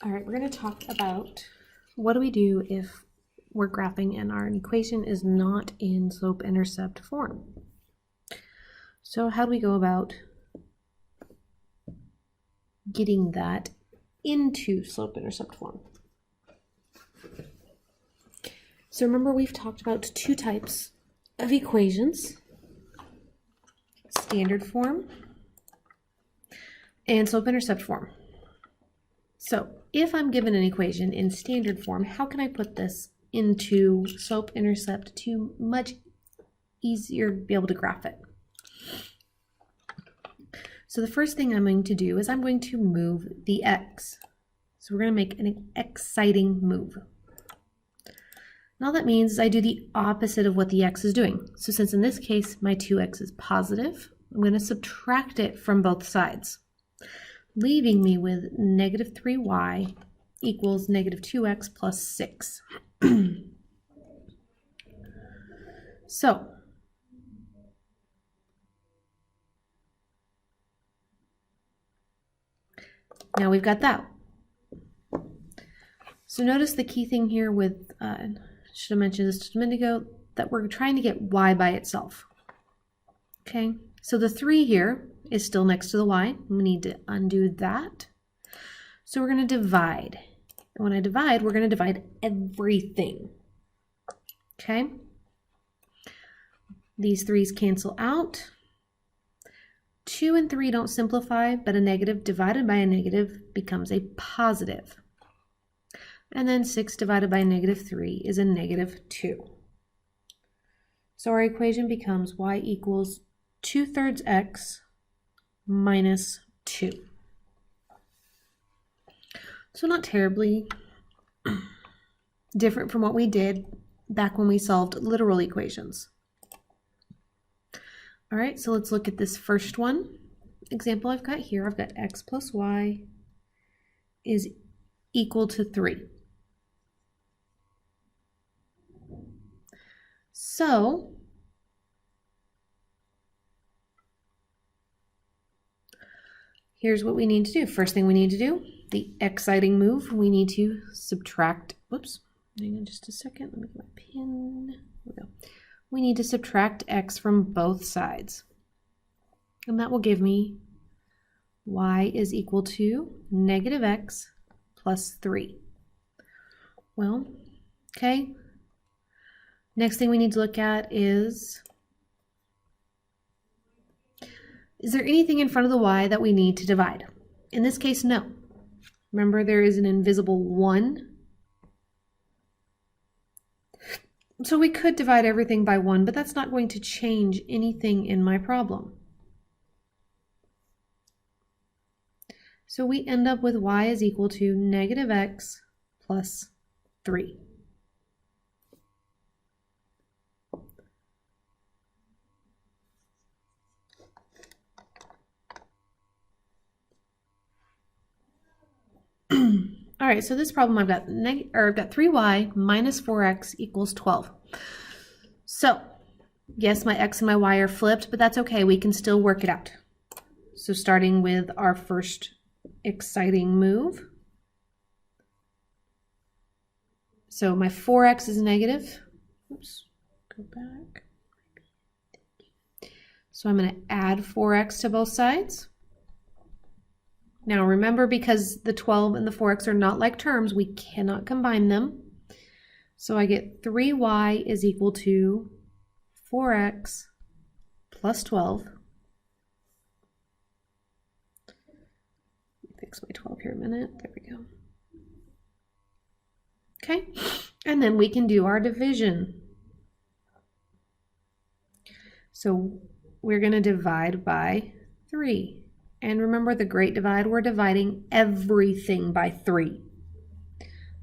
All right, we're going to talk about what do we do if we're graphing and our equation is not in slope-intercept form. So how do we go about getting that into slope-intercept form? So remember, we've talked about two types of equations: standard form and slope-intercept form. So if I'm given an equation in standard form, how can I put this into slope-intercept to much easier be able to graph it? So the first thing I'm going to do is I'm going to move the x. So we're going to make an exciting move. And all that means is I do the opposite of what the x is doing. So since in this case my 2x is positive, I'm going to subtract it from both sides, leaving me with negative 3y equals negative 2x plus 6. So now we've got that. So notice the key thing here with, should have mentioned this just a minute ago, that we're trying to get y by itself. Okay, so the 3 here is still next to the y. We need to undo that. So we're going to divide. And when I divide, we're going to divide everything. Okay, these 3's cancel out. 2 and 3 don't simplify, but a negative divided by a negative becomes a positive. And then 6 divided by negative 3 is a negative 2. So our equation becomes y equals 2/3 x minus 2. So not terribly different from what we did back when we solved literal equations. All right, so let's look at this first one. Example I've got here, I've got x plus y is equal to 3. So here's what we need to do. First thing we need to do, the exciting move, we need to subtract, whoops, hang on just a second, let me get my pin, there we go. We need to subtract x from both sides. And that will give me y is equal to negative x plus 3. Well, okay. Next thing we need to look at is there anything in front of the y that we need to divide? In this case, no. Remember, there is an invisible 1. So we could divide everything by 1, but that's not going to change anything in my problem. So we end up with y is equal to negative x plus 3. All right, so this problem I've got 3y minus 4x equals 12. So yes, my x and my y are flipped, but that's okay. We can still work it out. So starting with our first exciting move. So my 4x is negative. Oops, go back. So I'm going to add 4x to both sides. Now remember, because the 12 and the 4x are not like terms, we cannot combine them. So I get 3y is equal to 4x plus 12. Fix my 12 here a minute. There we go. Okay, and then we can do our division. So we're going to divide by 3. And remember the great divide, we're dividing everything by 3.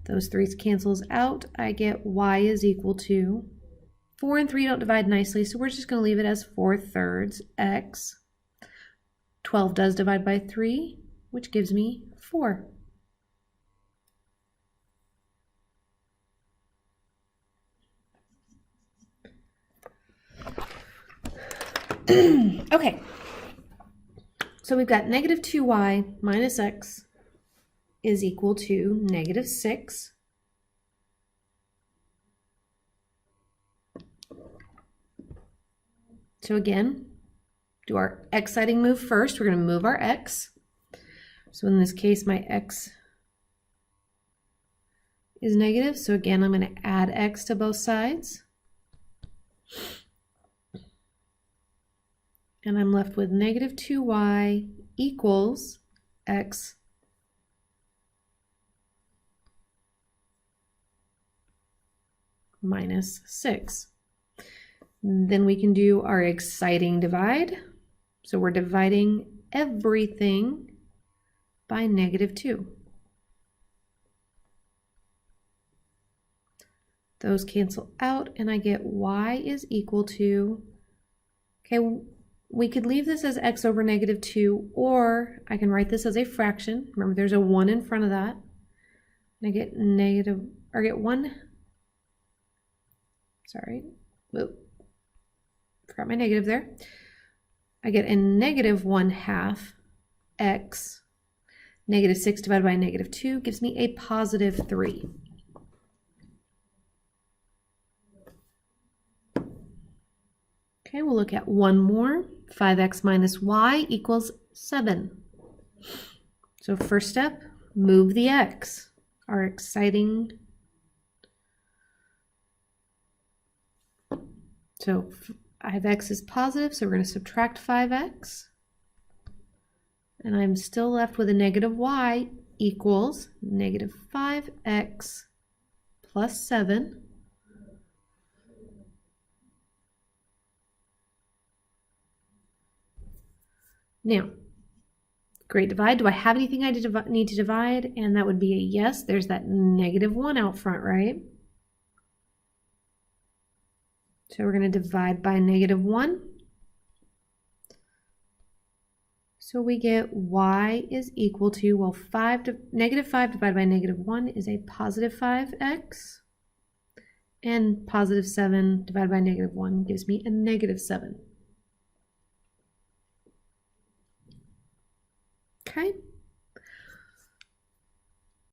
Those 3's cancels out. I get y is equal to 4 and 3 don't divide nicely, so we're just going to leave it as 4/3 x. 12 does divide by 3, which gives me 4. Okay. So we've got negative 2y minus x is equal to negative 6. So again, do our exciting move first. We're going to move our x. So in this case, my x is negative. So again, I'm going to add x to both sides. And I'm left with negative 2y equals x minus 6. Then we can do our exciting divide. So we're dividing everything by negative 2. Those cancel out and I get y is equal to, okay, we could leave this as x over negative 2, or I can write this as a fraction. Remember, there's a 1 in front of that. And I get negative, or get 1, sorry, whoop, forgot my negative there. I get a negative 1/2 x. Negative 6 divided by negative 2 gives me a positive 3. Okay, we'll look at one more. 5x minus y equals 7. So first step, move the x. Our exciting. So 5x is positive, so we're going to subtract 5x. And I'm still left with a negative y equals negative 5x plus 7. Now, great divide. Do I have anything I need to divide? And that would be a yes. There's that negative 1 out front, right? So we're going to divide by negative 1. So we get y is equal to, well, negative 5 divided by negative 1 is a positive 5x. And positive 7 divided by negative 1 gives me a negative 7. Okay.